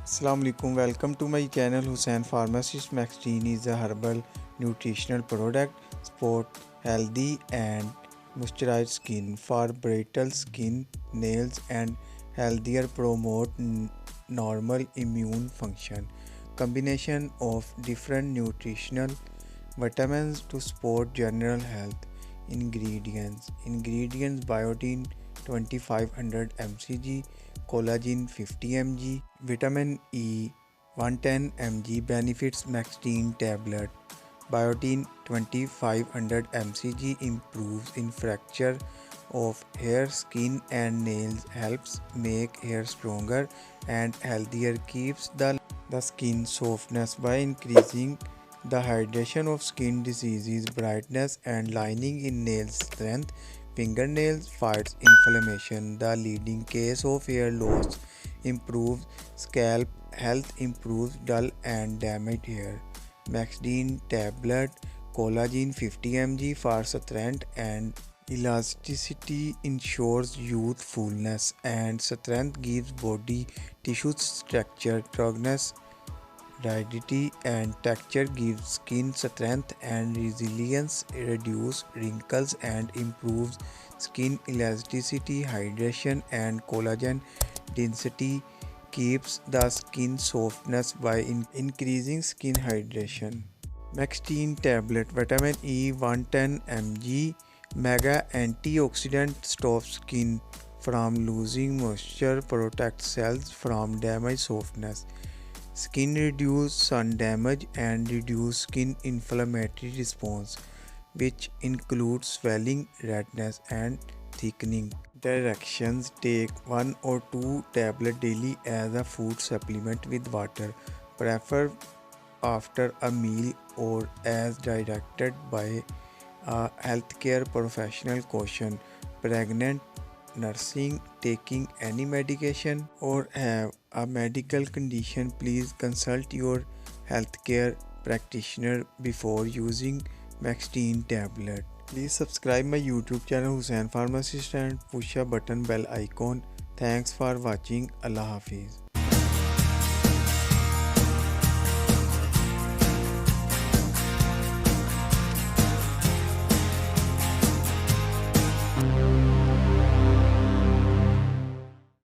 Assalamu alaikum. Welcome to my channel Hussain Pharmacist. Maxtin is a herbal nutritional product support healthy and moisturized skin for brittle skin, nails and healthier promote normal immune function. Combination of different nutritional vitamins to support general health. Ingredients Biotin 2500 mcg, Collagen 50 mg, Vitamin E 110 mg. Benefits Maxtin tablet. Biotin 2500 mcg improves in fracture of hair, skin and nails, helps make hair stronger and healthier, keeps the skin softness by increasing the hydration of skin diseases, brightness and lining in nails, strength, fingernails, fights inflammation, the leading cause of hair loss, improves scalp health, improves dull and damaged hair. Maxtin tablet, Collagen 50 mg for strength and elasticity, ensures youthfulness and strength, gives body tissues structure, toughness, rigidity and texture, gives skin strength and resilience, reduce wrinkles and improves skin elasticity, hydration and collagen density, keeps the skin softness by increasing skin hydration. Maxtin tablet, Vitamin E 110 mg, mega antioxidant, stops skin from losing moisture, protects cells from damage, softness, skin reduce sun damage and reduce skin inflammatory response, which includes swelling, redness and thickening. Directions: take 1 or 2 tablets daily as a food supplement with water. Prefer after a meal or as directed by a healthcare professional. Caution: pregnant, nursing, taking any medication or have a medical condition, please consult your healthcare practitioner before using Maxtin tablet. Please subscribe my YouTube channel Hussain Pharmacist and push a button bell icon. Thanks for watching. Allah Hafiz.